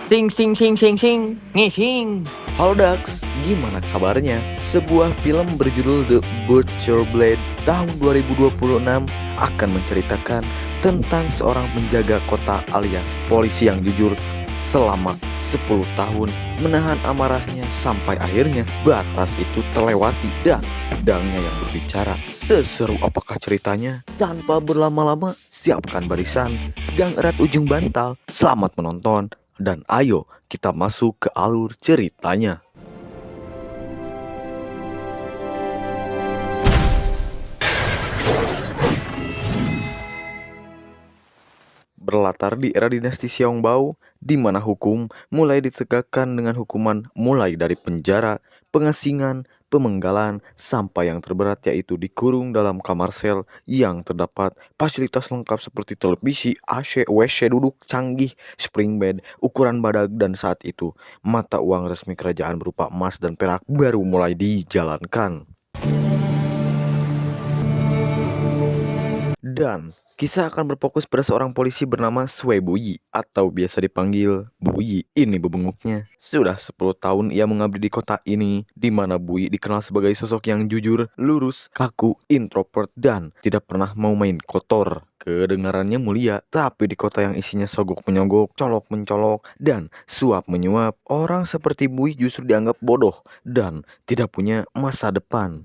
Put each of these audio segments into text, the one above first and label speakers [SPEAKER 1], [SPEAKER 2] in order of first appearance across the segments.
[SPEAKER 1] Sing sing sing sing sing ngising.
[SPEAKER 2] Halo Dax, gimana kabarnya? Sebuah film berjudul The Butcher Blade tahun 2026 akan menceritakan tentang seorang penjaga kota alias polisi yang jujur selama 10 tahun menahan amarahnya sampai akhirnya batas itu terlewati dan pedangnya yang berbicara. Seseru apakah ceritanya? Tanpa berlama-lama, siapkan barisan, gang erat ujung bantal. Selamat menonton. Dan ayo kita masuk ke alur ceritanya. Berlatar di era dinasti Xiaongbao, di mana hukum mulai ditegakkan dengan hukuman mulai dari penjara, pengasingan, pemenggalan, sampai yang terberat yaitu dikurung dalam kamar sel yang terdapat fasilitas lengkap seperti televisi, AC, WC duduk canggih, spring bed, ukuran badak, dan saat itu mata uang resmi kerajaan berupa emas dan perak baru mulai dijalankan. Dan kisah akan berfokus pada seorang polisi bernama Sui Buyi atau biasa dipanggil Buyi. Ini bebenguknya. Sudah 10 tahun ia mengabdi di kota ini, di mana Buyi dikenal sebagai sosok yang jujur, lurus, kaku, introvert, dan tidak pernah mau main kotor. Kedengarannya mulia, tapi di kota yang isinya sogok menyogok, colok mencolok, dan suap menyuap, orang seperti Buyi justru dianggap bodoh dan tidak punya masa depan.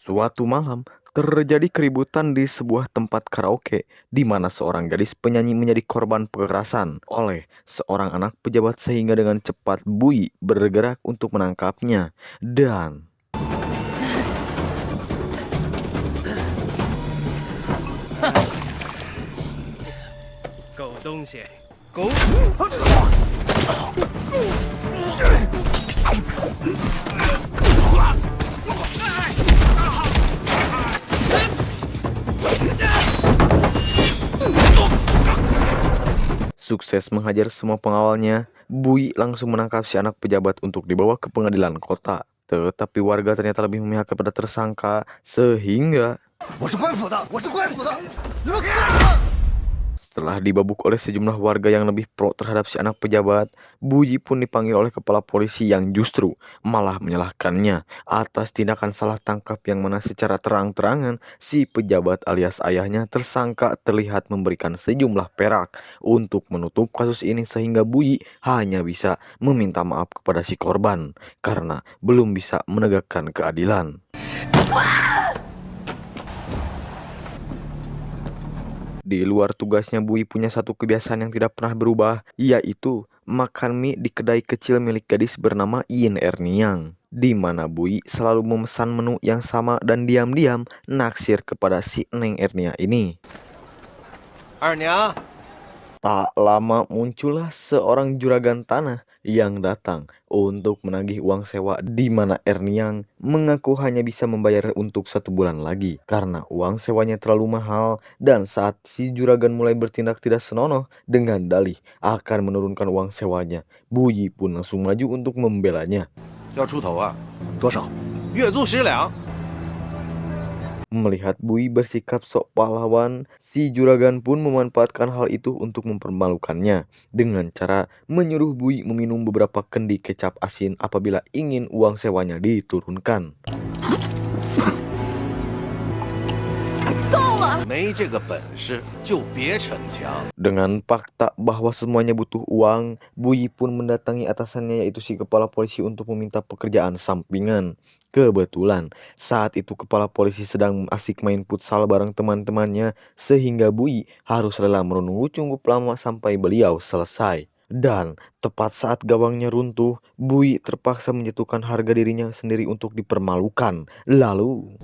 [SPEAKER 2] Suatu malam, terjadi keributan di sebuah tempat karaoke, di mana seorang gadis penyanyi menjadi korban kekerasan oleh seorang anak pejabat sehingga dengan cepat Buyi bergerak untuk menangkapnya. Dan sukses menghajar semua pengawalnya, Buyi langsung menangkap si anak pejabat untuk dibawa ke pengadilan kota. Tetapi warga ternyata lebih memihak kepada tersangka, sehingga setelah dibabuk oleh sejumlah warga yang lebih pro terhadap si anak pejabat, Buyi pun dipanggil oleh kepala polisi yang justru malah menyalahkannya atas tindakan salah tangkap yang mana secara terang-terangan si pejabat alias ayahnya tersangka terlihat memberikan sejumlah perak untuk menutup kasus ini sehingga Buyi hanya bisa meminta maaf kepada si korban karena belum bisa menegakkan keadilan. Di luar tugasnya, Buyi punya satu kebiasaan yang tidak pernah berubah, yaitu makan mie di kedai kecil milik gadis bernama Yin Erniang. Di mana Buyi selalu memesan menu yang sama dan diam-diam naksir kepada si Neng Ernia ini. Tak lama muncullah seorang juragan tanah yang datang untuk menagih uang sewa, di mana Erniang mengaku hanya bisa membayar untuk 1 bulan lagi karena uang sewanya terlalu mahal. Dan saat si juragan mulai bertindak tidak senonoh dengan dalih akan menurunkan uang sewanya, Buyi pun langsung maju untuk membelanya. Melihat Buyi bersikap sok pahlawan, si juragan pun memanfaatkan hal itu untuk mempermalukannya dengan cara menyuruh Buyi meminum beberapa kendi kecap asin apabila ingin uang sewanya diturunkan. Dengan fakta bahwa semuanya butuh uang, Buyi pun mendatangi atasannya yaitu si kepala polisi untuk meminta pekerjaan sampingan. Kebetulan saat itu kepala polisi sedang asik main futsal bareng teman-temannya sehingga Buyi harus rela menunggu cukup lama sampai beliau selesai. Dan tepat saat gawangnya runtuh, Buyi terpaksa menjatuhkan harga dirinya sendiri untuk dipermalukan. Lalu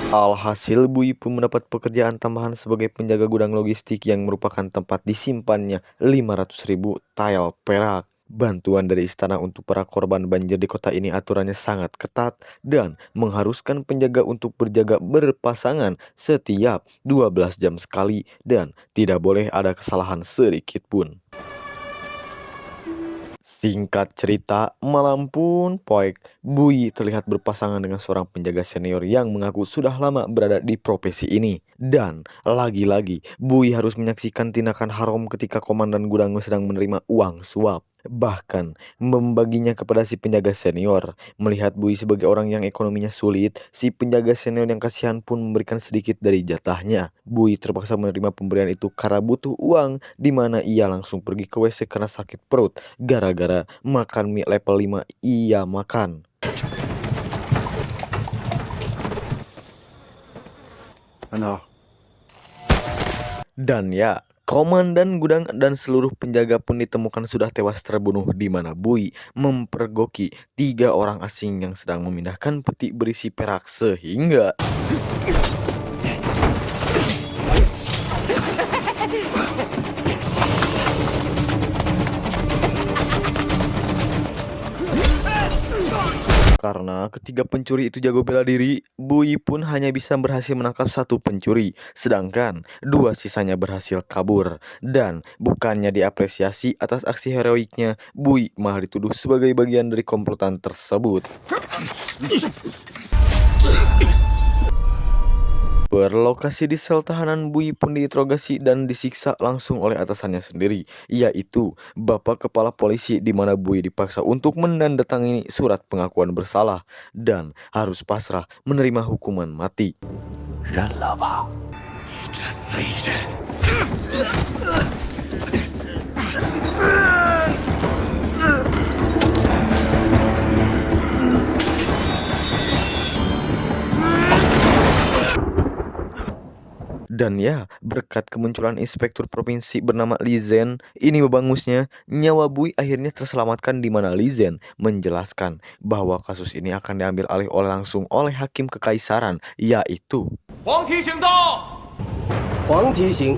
[SPEAKER 2] alhasil Buyi pun mendapat pekerjaan tambahan sebagai penjaga gudang logistik yang merupakan tempat disimpannya 500.000 tael perak. Bantuan dari istana untuk para korban banjir di kota ini aturannya sangat ketat dan mengharuskan penjaga untuk berjaga berpasangan setiap 12 jam sekali dan tidak boleh ada kesalahan sedikit pun. Singkat cerita, malam pun poek, Bui terlihat berpasangan dengan seorang penjaga senior yang mengaku sudah lama berada di profesi ini. Dan lagi-lagi, Bui harus menyaksikan tindakan haram ketika komandan gudang sedang menerima uang suap. Bahkan membaginya kepada si penjaga senior. Melihat Bui sebagai orang yang ekonominya sulit, si penjaga senior yang kasihan pun memberikan sedikit dari jatahnya. Bui terpaksa menerima pemberian itu karena butuh uang, di mana ia langsung pergi ke WC karena sakit perut. Gara-gara makan mie level 5 ia makan. Dan ya, komandan gudang dan seluruh penjaga pun ditemukan sudah tewas terbunuh, di mana Bui mempergoki 3 orang asing yang sedang memindahkan peti berisi perak sehingga karena ketiga pencuri itu jago bela diri, Bui pun hanya bisa berhasil menangkap 1 pencuri, sedangkan 2 sisanya berhasil kabur. Dan bukannya diapresiasi atas aksi heroiknya, Bui malah dituduh sebagai bagian dari komplotan tersebut. Berlokasi di sel tahanan, Bui pun diinterogasi dan disiksa langsung oleh atasannya sendiri, yaitu Bapak Kepala Polisi, di mana Bui dipaksa untuk menandatangani surat pengakuan bersalah dan harus pasrah menerima hukuman mati. Dan ya, berkat kemunculan inspektur provinsi bernama Li Zhen, ini bebangusnya, nyawa Bui akhirnya terselamatkan, di mana Li Zhen menjelaskan bahwa kasus ini akan diambil alih langsung oleh hakim kekaisaran, yaitu
[SPEAKER 1] 黄提醒到。
[SPEAKER 3] 黄提刑，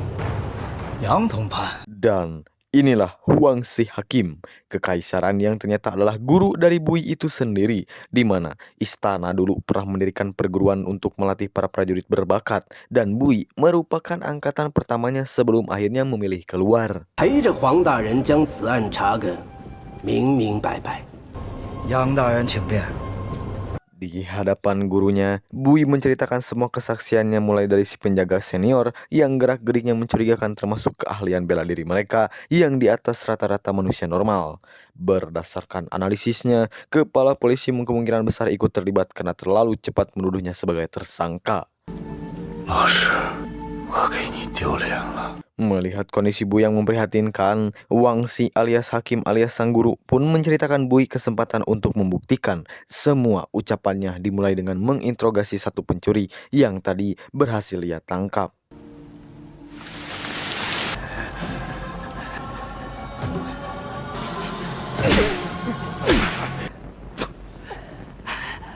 [SPEAKER 3] 杨同判。
[SPEAKER 2] dan inilah Huang Si Hakim, kekaisaran yang ternyata adalah guru dari Bui itu sendiri, di mana istana dulu pernah mendirikan perguruan untuk melatih para prajurit berbakat, dan Bui merupakan angkatan pertamanya sebelum akhirnya memilih keluar.
[SPEAKER 3] 陪着黄大人将此案查个明明白白。
[SPEAKER 4] 杨大人请便。
[SPEAKER 2] Di hadapan gurunya, Bui menceritakan semua kesaksiannya, mulai dari si penjaga senior yang gerak-geriknya mencurigakan, termasuk keahlian bela diri mereka yang di atas rata-rata manusia normal. Berdasarkan analisisnya, kepala polisi kemungkinan besar ikut terlibat karena terlalu cepat menuduhnya sebagai tersangka. Melihat kondisi Bui yang memprihatinkan, Wang Si alias Hakim alias sang guru pun menceritakan Bui kesempatan untuk membuktikan. Semua ucapannya dimulai dengan menginterogasi 1 pencuri yang tadi berhasil ia tangkap.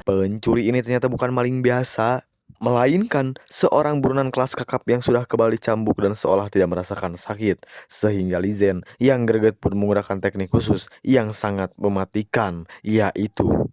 [SPEAKER 2] Pencuri ini ternyata bukan maling biasa, melainkan seorang buronan kelas kakap yang sudah kebal dicambuk dan seolah tidak merasakan sakit. Sehingga Li Zhen yang greget pun menggunakan teknik khusus yang sangat mematikan, yaitu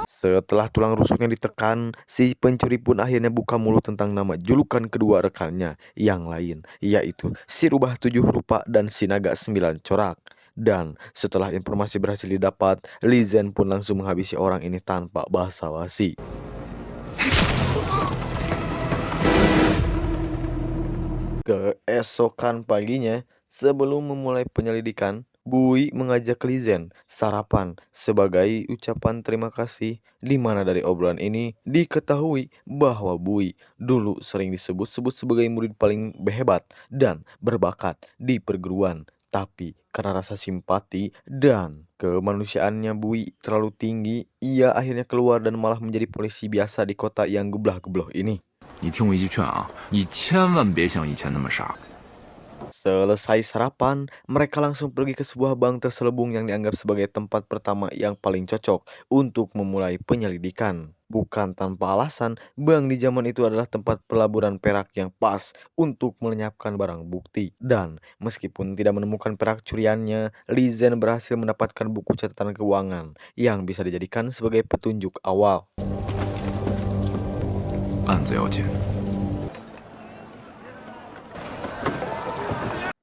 [SPEAKER 2] setelah tulang rusuknya ditekan, si pencuri pun akhirnya buka mulut tentang nama julukan kedua rekannya yang lain, yaitu si Rubah 7 Rupa dan si Naga 9 Corak. Dan setelah informasi berhasil didapat, Li Zhen pun langsung menghabisi orang ini tanpa basa-basi. Keesokan paginya, sebelum memulai penyelidikan, Bui mengajak Li Zhen sarapan sebagai ucapan terima kasih, di mana dari obrolan ini diketahui bahwa Bui dulu sering disebut-sebut sebagai murid paling hebat dan berbakat di perguruan. Tapi karena rasa simpati dan kemanusiaannya Bui terlalu tinggi, ia akhirnya keluar dan malah menjadi polisi biasa di kota yang geblah-gebloh ini.
[SPEAKER 5] 你听我一句劝啊，你千万别像以前那么傻。
[SPEAKER 2] Selesai sarapan, mereka langsung pergi ke sebuah bank terselubung yang dianggap sebagai tempat pertama yang paling cocok untuk memulai penyelidikan. Bukan tanpa alasan, bank di zaman itu adalah tempat pelaburan perak yang pas untuk melenyapkan barang bukti. Dan meskipun tidak menemukan perak curiannya, Li Zhen berhasil mendapatkan buku catatan keuangan yang bisa dijadikan sebagai petunjuk awal.
[SPEAKER 5] 案子要紧，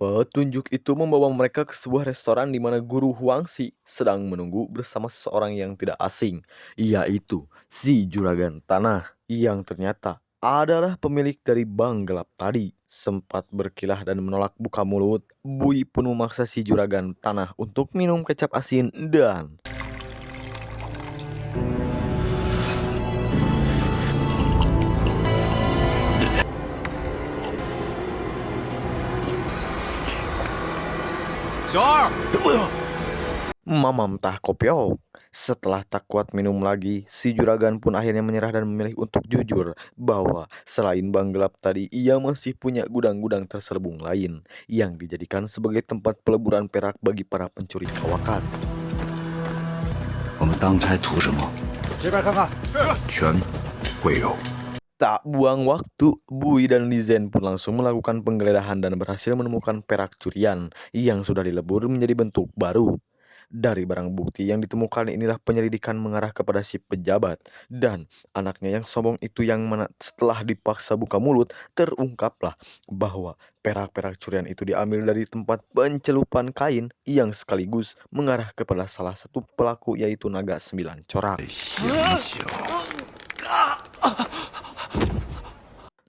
[SPEAKER 2] Petunjuk itu membawa mereka ke sebuah restoran di mana guru Huangxi sedang menunggu bersama seseorang yang tidak asing, yaitu si juragan tanah yang ternyata adalah pemilik dari bank gelap tadi. Sempat berkilah dan menolak buka mulut, Bui pun memaksa si juragan tanah untuk minum kecap asin dan
[SPEAKER 5] 小二，
[SPEAKER 2] mamam tah kopiok. Setelah tak kuat minum lagi, si juragan pun akhirnya menyerah dan memilih untuk jujur bahwa selain bank gelap tadi, ia masih punya gudang-gudang terselubung lain yang dijadikan sebagai tempat peleburan perak bagi para pencuri kawakan.
[SPEAKER 4] 我们当差图什么？这边看看。
[SPEAKER 5] 全会有。
[SPEAKER 2] Tak buang waktu, Bui dan Lizen pun langsung melakukan penggeledahan dan berhasil menemukan perak curian yang sudah dilebur menjadi bentuk baru. Dari barang bukti yang ditemukan inilah penyelidikan mengarah kepada si pejabat dan anaknya yang sombong itu, yang mana setelah dipaksa buka mulut terungkaplah bahwa perak-perak curian itu diambil dari tempat pencelupan kain yang sekaligus mengarah kepada salah satu pelaku, yaitu Naga 9 Corak.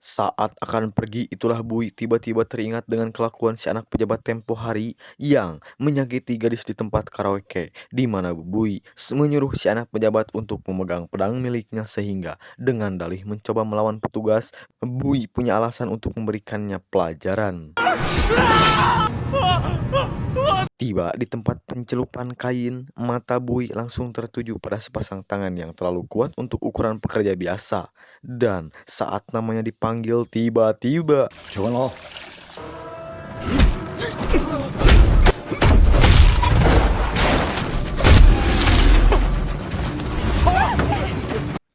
[SPEAKER 2] Saat akan pergi itulah Bui tiba-tiba teringat dengan kelakuan si anak pejabat tempo hari yang menyakiti gadis di tempat karaoke, di mana Bui menyuruh si anak pejabat untuk memegang pedang miliknya, sehingga dengan dalih mencoba melawan petugas, Bui punya alasan untuk memberikannya pelajaran. Tiba di tempat pencelupan kain, mata Bui langsung tertuju pada sepasang tangan yang terlalu kuat untuk ukuran pekerja biasa. Dan saat namanya dipanggil, tiba-tiba
[SPEAKER 4] 许文龙，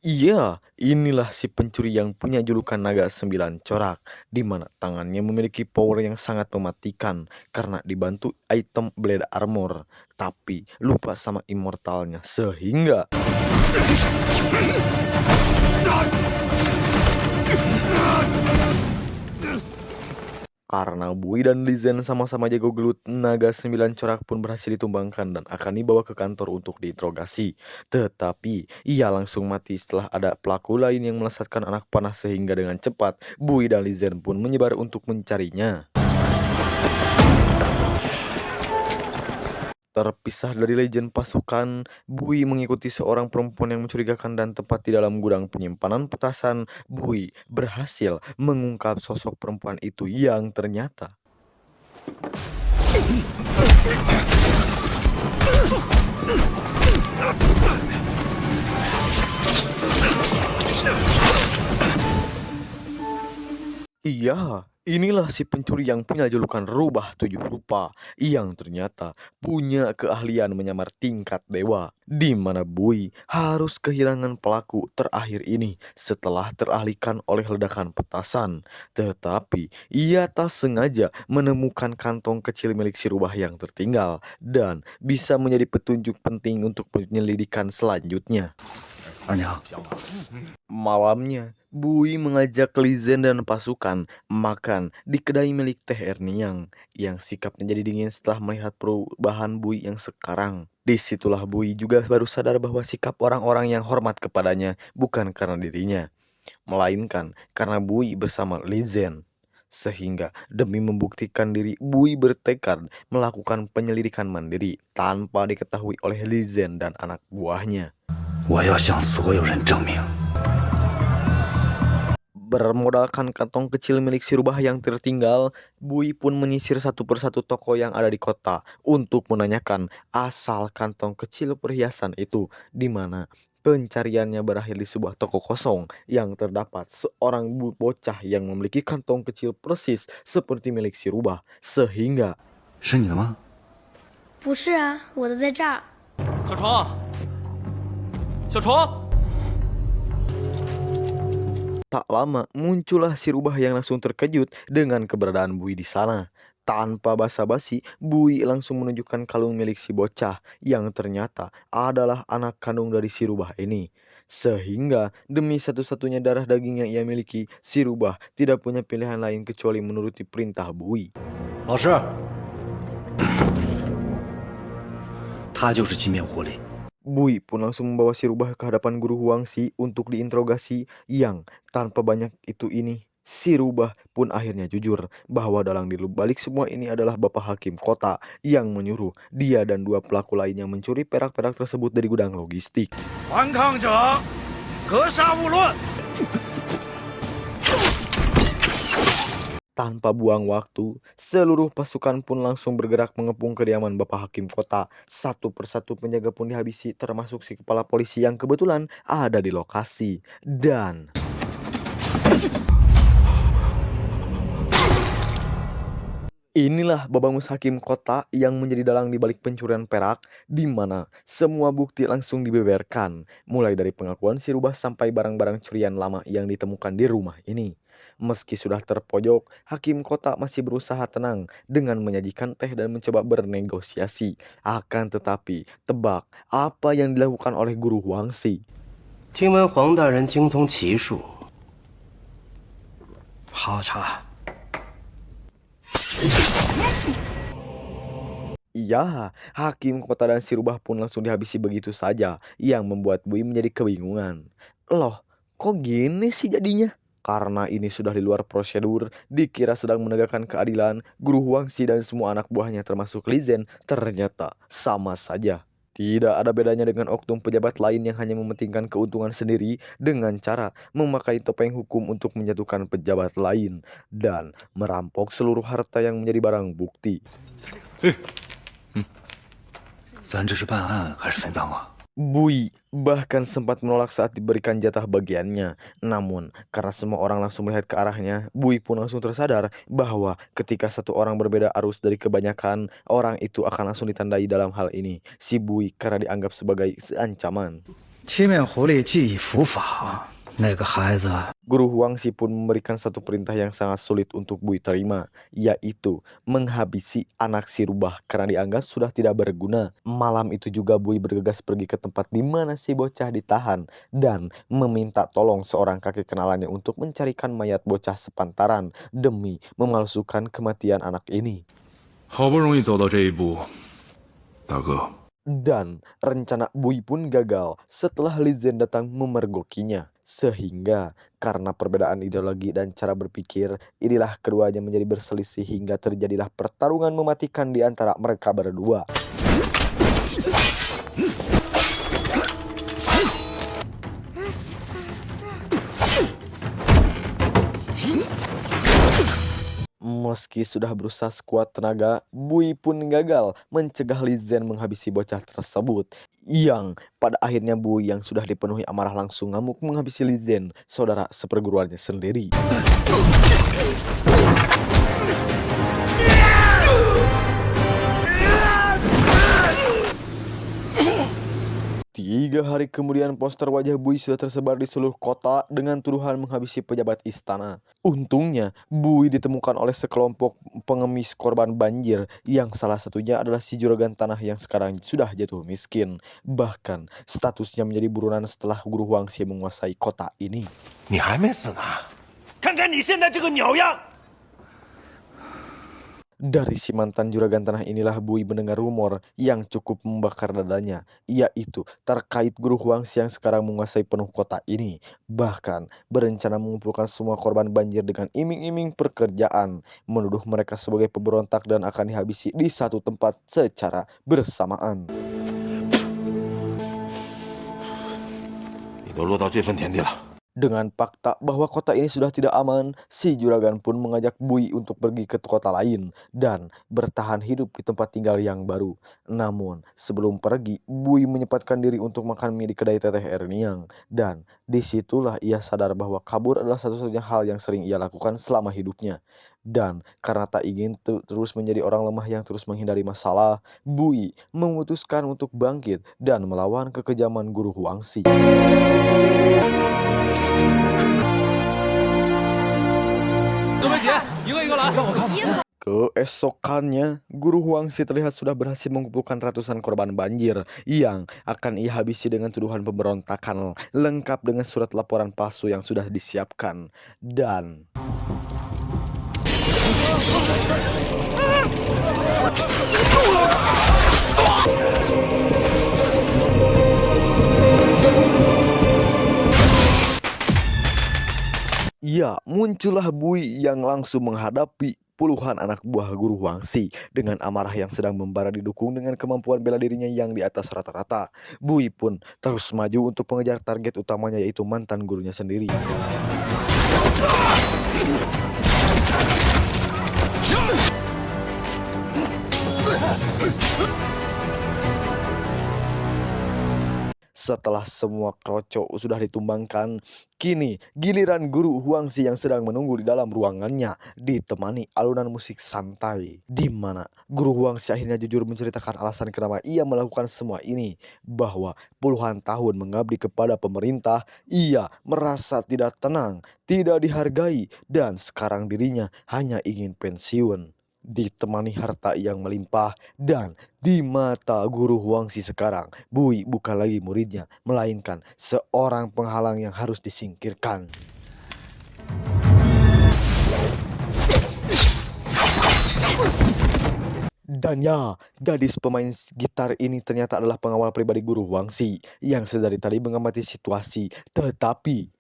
[SPEAKER 2] iya, inilah si pencuri yang punya julukan Naga 9 Corak, di mana tangannya memiliki power yang sangat mematikan karena dibantu item blade armor, tapi lupa sama immortalnya, sehingga karena Bui dan Lizen sama-sama jago gelut, Naga 9 Corak pun berhasil ditumbangkan dan akan dibawa ke kantor untuk diinterogasi. Tetapi ia langsung mati setelah ada pelaku lain yang melesatkan anak panah, sehingga dengan cepat Bui dan Lizen pun menyebar untuk mencarinya. Terpisah dari legend pasukan, Bui mengikuti seorang perempuan yang mencurigakan dan tepat di dalam gudang penyimpanan petasan, Bui berhasil mengungkap sosok perempuan itu yang ternyata iya, inilah si pencuri yang punya julukan Rubah 7 Rupa, yang ternyata punya keahlian menyamar tingkat dewa, di mana Bui harus kehilangan pelaku terakhir ini setelah teralihkan oleh ledakan petasan. Tetapi ia tak sengaja menemukan kantong kecil milik si Rubah yang tertinggal dan bisa menjadi petunjuk penting untuk penyelidikan selanjutnya.
[SPEAKER 4] 二娘，
[SPEAKER 2] Malamnya, Bui mengajak Lizen dan pasukan makan di kedai milik Teh Erniang yang sikapnya jadi dingin setelah melihat perubahan Bui yang sekarang. Disitulah Bui juga baru sadar bahwa sikap orang-orang yang hormat kepadanya bukan karena dirinya, melainkan karena Bui bersama Lizen. Sehingga demi membuktikan diri, Bui bertekad melakukan penyelidikan mandiri tanpa diketahui oleh Lizen dan anak buahnya.
[SPEAKER 4] 我要向所有人证明，
[SPEAKER 2] Bermodalkan kantong kecil milik si Rubah yang tertinggal, Bui pun menyisir satu persatu toko yang ada di kota untuk menanyakan asal kantong kecil perhiasan itu, di mana pencariannya berakhir di sebuah toko kosong yang terdapat seorang bocah yang memiliki kantong kecil persis seperti milik si Rubah, sehingga
[SPEAKER 4] 是你的吗？
[SPEAKER 6] 不是啊，我的在这儿。
[SPEAKER 1] 小虫，小虫，
[SPEAKER 2] tak lama muncullah si Rubah yang langsung terkejut dengan keberadaan Bui di sana. Tanpa basa-basi, Bui langsung menunjukkan kalung milik si bocah yang ternyata adalah anak kandung dari si Rubah ini. Sehingga demi satu-satunya darah daging yang ia miliki, si Rubah tidak punya pilihan lain kecuali menuruti perintah Bui.
[SPEAKER 4] 老师，他就是金面狐狸。
[SPEAKER 2] Bui pun langsung membawa si rubah ke hadapan guru Huangxi untuk diinterogasi yang tanpa banyak ini. Si rubah pun akhirnya jujur bahwa dalang di balik semua ini adalah Bapak Hakim Kota yang menyuruh dia dan dua pelaku lainnya mencuri perak-perak tersebut dari gudang logistik.
[SPEAKER 4] 顽抗者，格杀勿论。
[SPEAKER 2] Tanpa buang waktu, seluruh pasukan pun langsung bergerak mengepung kediaman Bapak Hakim Kota. Satu persatu penjaga pun dihabisi, termasuk si kepala polisi yang kebetulan ada di lokasi. Dan inilah Babangus Hakim Kota yang menjadi dalang di balik pencurian perak, di mana semua bukti langsung dibeberkan, mulai dari pengakuan si rubah sampai barang-barang curian lama yang ditemukan di rumah ini. Meski sudah terpojok, Hakim Kota masih berusaha tenang dengan menyajikan teh dan mencoba bernegosiasi. Akan tetapi, tebak apa yang dilakukan oleh guru Huangxi?
[SPEAKER 3] 听闻黄大人精通骑术，
[SPEAKER 4] 好茶。
[SPEAKER 2] Iya, Hakim Kota dan si rubah pun langsung dihabisi begitu saja, yang membuat Bui menjadi kebingungan. Loh, kok gini sih jadinya? Karena ini sudah di luar prosedur, dikira sedang menegakkan keadilan, guru Huangxi dan semua anak buahnya termasuk Li Zhen ternyata sama saja. Tidak ada bedanya dengan oknum pejabat lain yang hanya mementingkan keuntungan sendiri dengan cara memakai topeng hukum untuk menjatuhkan pejabat lain dan merampok seluruh harta yang menjadi barang bukti.
[SPEAKER 4] 咱这是办案还是分赃啊？
[SPEAKER 2] Bui bahkan sempat menolak saat diberikan jatah bagiannya. Namun, karena semua orang langsung melihat ke arahnya, Bui pun langsung tersadar bahwa ketika satu orang berbeda arus dari kebanyakan, orang itu akan langsung ditandai dalam hal ini. Si Bui karena dianggap sebagai ancaman.
[SPEAKER 4] 七面狐狸既已伏法，那个孩子
[SPEAKER 2] Guru Huangxi pun memberikan satu perintah yang sangat sulit untuk Bui terima, yaitu menghabisi anak si rubah karena dianggap sudah tidak berguna. Malam itu juga Bui bergegas pergi ke tempat di mana si bocah ditahan dan meminta tolong seorang kakek kenalannya untuk mencarikan mayat bocah sepantaran demi memalsukan kematian anak ini.
[SPEAKER 5] 好不容易走到这一步，大哥，
[SPEAKER 2] Dan rencana Bui pun gagal setelah Li Zhen datang memergokinya. Sehingga karena perbedaan ideologi dan cara berpikir, inilah keduanya menjadi berselisih hingga terjadilah pertarungan mematikan di antara mereka berdua. Meski sudah berusaha sekuat tenaga, Bui pun gagal mencegah Li Zhen menghabisi bocah tersebut. Yang pada akhirnya Bui yang sudah dipenuhi amarah langsung ngamuk menghabisi Li Zhen, saudara seperguruannya sendiri. Tiga hari kemudian poster wajah Bui sudah tersebar di seluruh kota dengan tuduhan menghabisi pejabat istana. Untungnya, Bui ditemukan oleh sekelompok pengemis korban banjir yang salah satunya adalah si juragan tanah yang sekarang sudah jatuh miskin. Bahkan, statusnya menjadi buronan setelah guru Huangxi menguasai kota ini.
[SPEAKER 3] 你还没死呢，看看你现在这个鸟样！
[SPEAKER 2] Dari si mantan juragan tanah inilah Bui mendengar rumor yang cukup membakar dadanya, yaitu terkait guru Huangxi yang sekarang menguasai penuh kota ini. Bahkan berencana mengumpulkan semua korban banjir dengan iming-iming pekerjaan, menuduh mereka sebagai pemberontak dan akan dihabisi di satu tempat secara bersamaan.
[SPEAKER 3] 你都落到这份田地了，
[SPEAKER 2] Dengan fakta bahwa kota ini sudah tidak aman, si juragan pun mengajak Bui untuk pergi ke kota lain dan bertahan hidup di tempat tinggal yang baru. Namun, sebelum pergi, Bui menyempatkan diri untuk makan mie di kedai Teteh Erniang. Dan disitulah ia sadar bahwa kabur adalah satu-satunya hal yang sering ia lakukan selama hidupnya. Dan karena tak ingin terus menjadi orang lemah yang terus menghindari masalah, Bui memutuskan untuk bangkit dan melawan kekejaman guru Huangxi. Keesokannya, guru Huangxi terlihat sudah berhasil mengumpulkan ratusan korban banjir yang akan ia habisi dengan tuduhan pemberontakan, lengkap dengan surat laporan palsu yang sudah disiapkan. Dan Ya, muncullah Bui yang langsung menghadapi puluhan anak buah guru Huangxi dengan amarah yang sedang membara didukung dengan kemampuan bela dirinya yang di atas rata-rata. Bui pun terus maju untuk mengejar target utamanya yaitu mantan gurunya sendiri. Setelah semua kroco sudah ditumbangkan, kini giliran guru Huangxi yang sedang menunggu di dalam ruangannya ditemani alunan musik santai. Di mana guru Huangxi akhirnya jujur menceritakan alasan kenapa ia melakukan semua ini. Bahwa puluhan tahun mengabdi kepada pemerintah, ia merasa tidak tenang, tidak dihargai, dan sekarang dirinya hanya ingin pensiun. Ditemani harta yang melimpah dan di mata guru Huangxi sekarang, Bui bukan lagi muridnya, melainkan seorang penghalang yang harus disingkirkan. Dan ya, gadis pemain gitar ini ternyata adalah pengawal pribadi guru Huangxi yang sedari tadi mengamati situasi, tetapi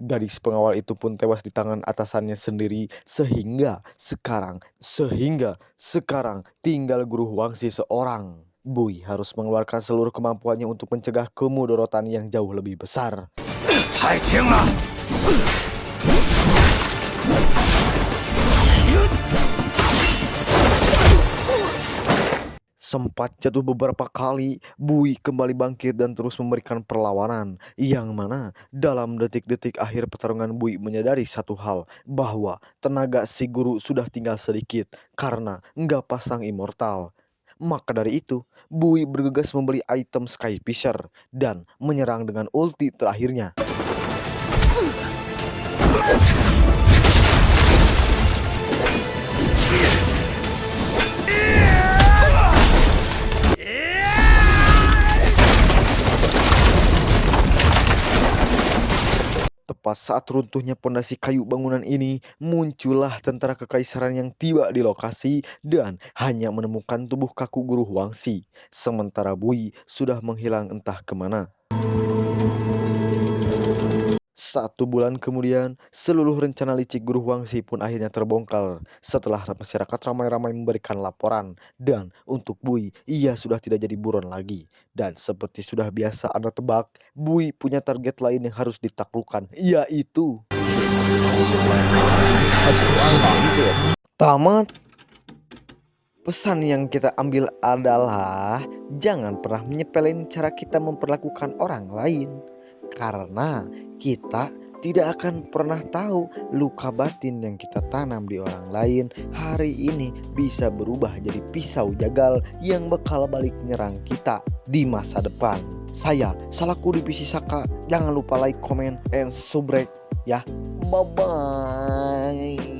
[SPEAKER 2] gadis pengawal itu pun tewas di tangan atasannya sendiri sehingga sekarang tinggal guru Huangxi seorang. Bui harus mengeluarkan seluruh kemampuannya untuk mencegah kemudorotan yang jauh lebih besar.
[SPEAKER 4] 太轻了！
[SPEAKER 2] Sempat jatuh beberapa kali, Bui kembali bangkit dan terus memberikan perlawanan. Yang mana dalam detik-detik akhir pertarungan Bui menyadari satu hal, bahwa tenaga si guru sudah tinggal sedikit karena nggak pasang immortal. Maka dari itu, Bui bergegas membeli item Sky Fisher dan menyerang dengan ulti terakhirnya. Tepat saat runtuhnya pondasi kayu bangunan ini, muncullah tentara kekaisaran yang tiba di lokasi dan hanya menemukan tubuh kaku guru Huangxi. Sementara Bui sudah menghilang entah kemana. 1 bulan kemudian, seluruh rencana licik guru Huangxi pun akhirnya terbongkar setelah masyarakat ramai-ramai memberikan laporan. Dan untuk Bui, ia sudah tidak jadi buron lagi. Dan seperti sudah biasa Anda tebak, Bui punya target lain yang harus ditaklukkan, yaitu tamat. Pesan yang kita ambil adalah jangan pernah menyepelein cara kita memperlakukan orang lain. Karena kita tidak akan pernah tahu luka batin yang kita tanam di orang lain hari ini bisa berubah jadi pisau jagal yang bakal balik nyerang kita di masa depan. Saya Salaku Divisi Saka. Jangan lupa like, comment, and subscribe ya. Bye bye.